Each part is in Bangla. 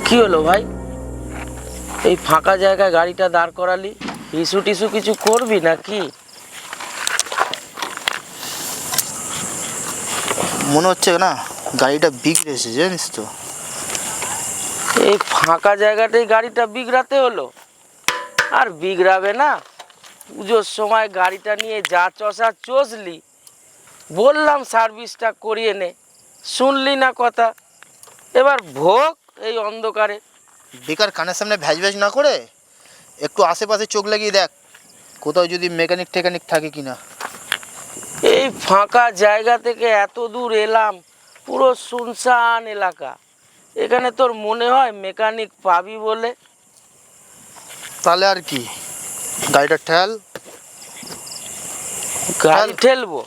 কি হলো ভাই, এই ফাঁকা জায়গায় গাড়িটা দাঁড় করালি? ইস্যু টিস্যু কিছু করবি নাকি? মনে হচ্ছে না গাড়িটা বিগড়েছে, জানিস তো। এই ফাঁকা জায়গাটাই গাড়িটা বিগড়াতে হলো? আর বিগড়াবে না, পুজোর সময় গাড়িটা নিয়ে যা চষা চষলি, বললাম সার্ভিসটা করিয়ে নে, শুনলি না কথা। এবার ভোগ এই অন্ধকারে। বেকার কানের সামনে ভ্যাজ ভ্যাজ না করে একটু আশেপাশে চোখ লাগিয়ে দেখ, কোথাও যদি মেকানিক টেকানিক থাকে কিনা। এই ফাঁকা জায়গা থেকে এত দূর এলাম, পুরো শুনশান এলাকা, এখানে তোর মনে হয় মেকানিক পাবি বলে? তাহলে আর কি, গাড়িটা ঠেল। গাড়ি ঠেলবো?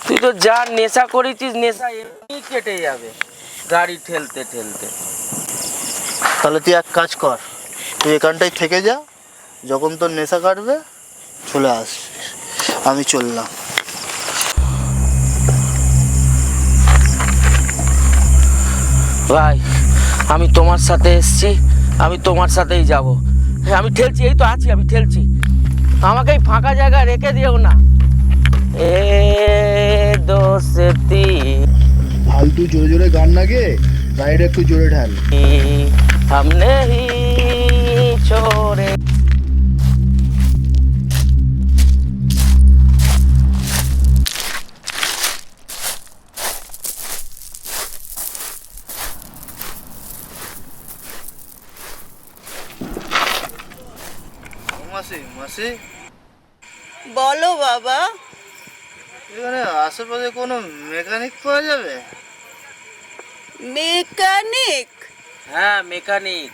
তুই তো যা নেশা করেছিস, নেশা এমনি কেটে যাবে গাড়ি ঠেলতে ঠেলতে। তাহলে তুই এক কাজ কর, তুই এখানটায় থেকে যা, যখন তোর নেশা কাটবে চলে আসবি, আমি চললাম। ভাই, আমি তোমার সাথে এসছি, আমি তোমার সাথেই যাব। আমি ঠেলছি, এই তো আছি, আমি ঠেলছি। আমাকে এই ফাঁকা জায়গায় রেখে দিও না। এ দোস্তি ফালতু জোরে জোরে গান না গে, গাড়িটা একটু জোরে ঢাল। हमने ही छोड़े। মাসি মাসি, বলো বাবা। এখানে আশেপাশে কোনো মেকানিক পাওয়া যাবে? মেকানিক? হ্যাঁ, মেকানিক।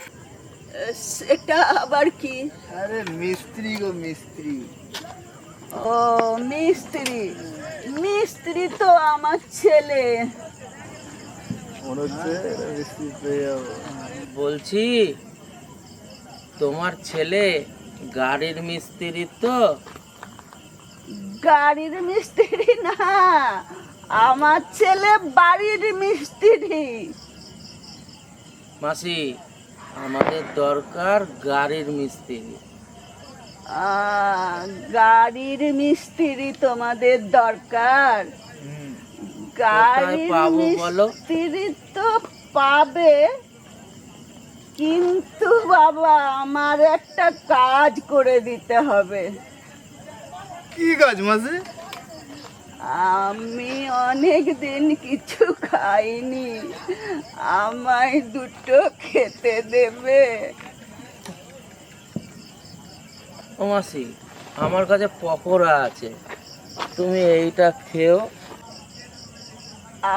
এটা আবার কি? আরে মিস্ত্রি গো, মিস্ত্রি। ও মিস্ত্রি, মিস্ত্রি তো আমার ছেলে। মনে হচ্ছে মিস্ত্রি পেয়ে যাবো। বলছি, তোমার ছেলে গাড়ির মিস্ত্রি তো? গাড়ির মিস্ত্রি না, আমার ছেলে বাড়ির মিস্ত্রি। মাসি, আমাদের দরকার গাড়ির মিস্ত্রি। গাড়ির মিস্ত্রি তোমাদের দরকার? গাড়ির পাবো বলো? মিস্ত্রি তো পাবে, কিন্তু বাবা আমার একটা কাজ করে দিতে হবে। কি কাজ মাসি? আমি অনেক দিন কিছু খাইনি, আমায় দুটো খেতে দেবে? ও মাসি, আমার কাছে পকোড়া আছে, তুমি এইটা খেও।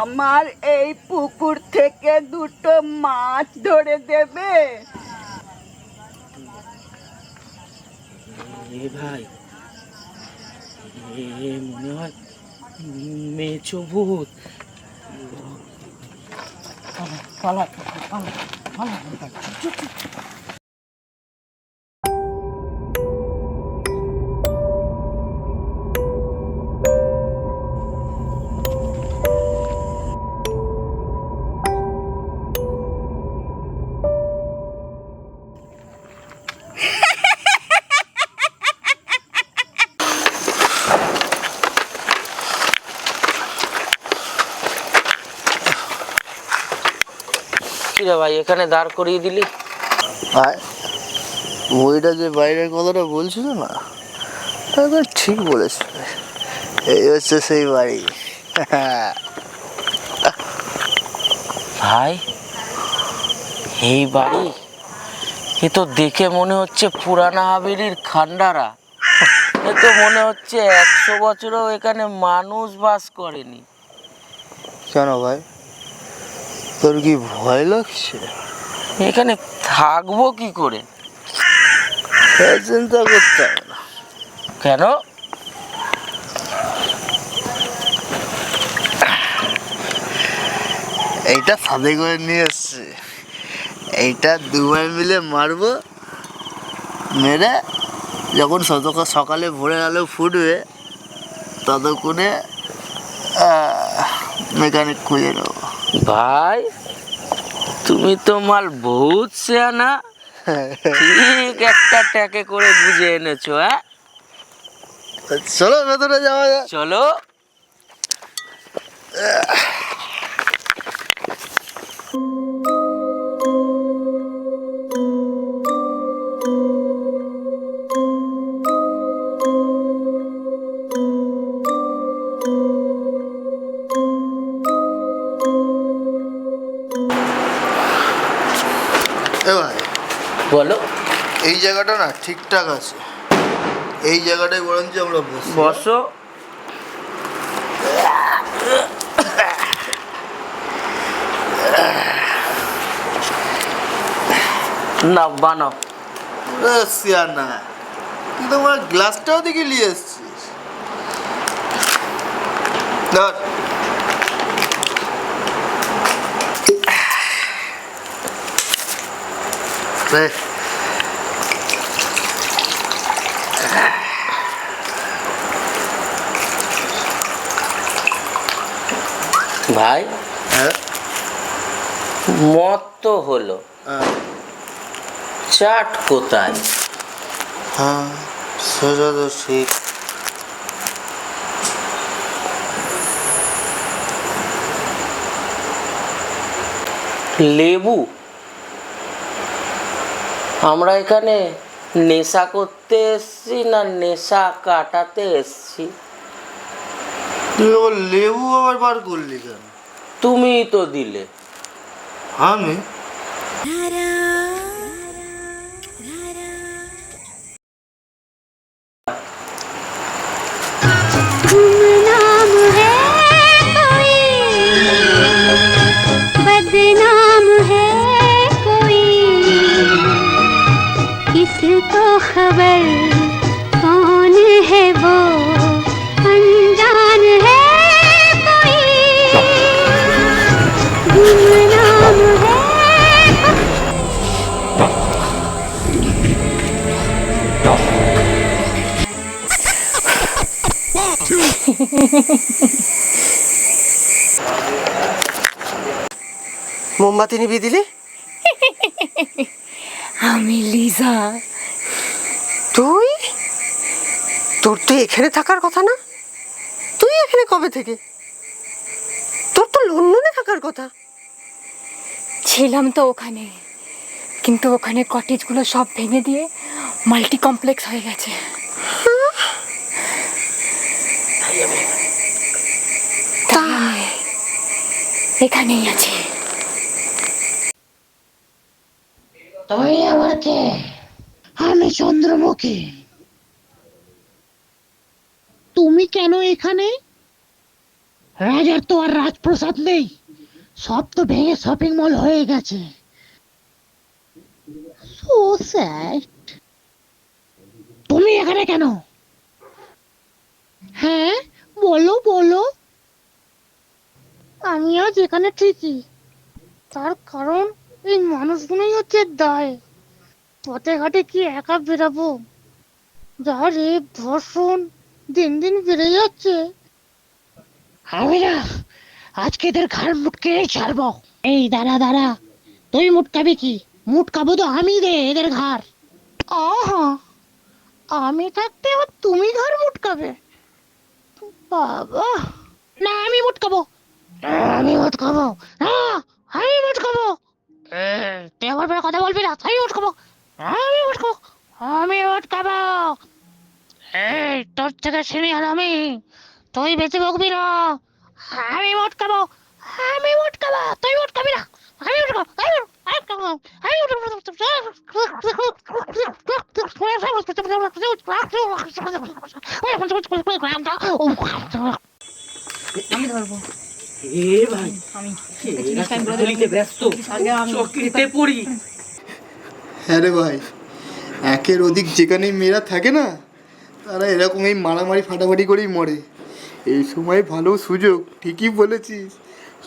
আমার এই পুকুর থেকে দুটো মাছ ধরে দেবে? এ ভাই, এ মনে হয় মেছো ভূত। পালা, পালা, পালা, পালা। কিরে ভাই, এখানে দাঁড় করিয়ে দিলি? আর ওইটা যে বাইরের কথাটা বলছিল না, একদম ঠিক বলেছে। এই হচ্ছে সেই বাড়ি। ভাই, এই বাড়ি, এ তো দেখে মনে হচ্ছে পুরানা হাভেলির খান্ডারা। এ তো মনে হচ্ছে 100 বছরও এখানে মানুষ বাস করেনি। কেন ভাই, তোর কি ভয় লাগছে? এখানে থাকবো কি করে? চিন্তা করতে হবে না। কেন? এইটা ফাঁদে করে নিয়ে এসছে, এইটা দুবার মিলে মারবো, মেরে যখন সকালে ভোরের আলো ফুটবে ততক্ষণে মেকানিক খুঁজে নেবো। ভাই, তুমি তো মাল বহুত সেয়ানা, ঠিক একটা ট্যাকে করে বুঝে এনেছো। হ্যাঁ চলো ভেতরে যাওয়া যাক। চলো। এ ভাই, বলো। এই জায়গাটা না ঠিকঠাক আছে, এই জায়গাটায় বরঞ্চ আমরা বসি। বসো। না বানাও। সিয়ানা, তুই তো আমার গ্লাসটাও দিকে নিয়ে এসছিস। ধর। রে, ভাই হ্যাঁ মত তো হলো, চাট কোথায়? হ্যাঁ সেটা তো ঠিক। লেবু? আমরা এখানে নেশা করতে এসছি না নেশা কাটাতে এসছি? তুই আবার লেবু আবার বার করলি কেন? তুমিই তো দিলে। আমি? गुमनाम है कोई, बदनाम है कोई, किसको खबर कौन है वो, अनजान है कोई, गुमनाम है। মোমবাতি নিভিয়ে দিলি? আমি লিজা। তুই? তোর তো এখানে থাকার কথা না, তুই এখানে কবে থেকে? তোর তো লন্ডনে থাকার কথা। ছিলাম তো ওখানে, কিন্তু ওখানে কটেজগুলো সব ভেঙে দিয়ে মাল্টি কমপ্লেক্স হয়ে গেছে। তাই আমি এখানেই আছি। তুই আবার কে? আমি চন্দ্রমুখী। তুমি কেন এখানে? রাজার তো আর রাজপ্রাসাদ নেই, সব তো ভেঙে শপিং মল হয়ে গেছে। So sad. তুমি এখানে কেন? হ্যাঁ বলো বলো। আমি আজ এখানে ঠিকই, তার কারণ এই মানুষগুলোই হচ্ছে দায়। পথে ঘাটে কি একা বেরাবো? যা রেপ ধর্ষণ দিন দিন বেড়ে যাচ্ছে। আমি না আজকে এদের ঘাড় মুটকে ছাড়বো। এই দাঁড়া দাঁড়া, তুই মুটকাবি কি? মুটকাবো তো আমি রে এদের ঘাড়। আহা, আমি থাকতে আবার তুমি ঘাড় মুটকাবে? বাবা, না আমি মুটকাবো, আমি মুটকাবো, না আমি মুটকাবো। তুই আমার পরে কথা বলবি না, আমি উঠকাবো, আমি উঠকাবো, আমি উঠকাবো। এই তোর থেকে সিনিয়র আমি, তুই বেঁচে বকবি না। আমি উঠকাবো, আমি উঠকাবো, তুই উঠকাবি না। আমি উঠকাবো, আমি উঠকাবো, আমি উঠকাবো। এ ভাই, আমি ব্যস্ত, চক্রিতে পড়ি। হ্যাঁ রে ভাই, একের অধিক যেখানেই মেয়েরা থাকে না, তারা এরকম এই মারামারি ফাটাফাটি করেই মরে। এই সময় ভালো সুযোগ, ঠিকই বলেছিস।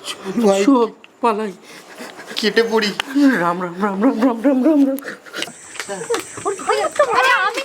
চল ভাই সব পালাই, কেটে পড়ি। রাম রাম রাম রাম রাম রাম রাম রাম। আরে আমি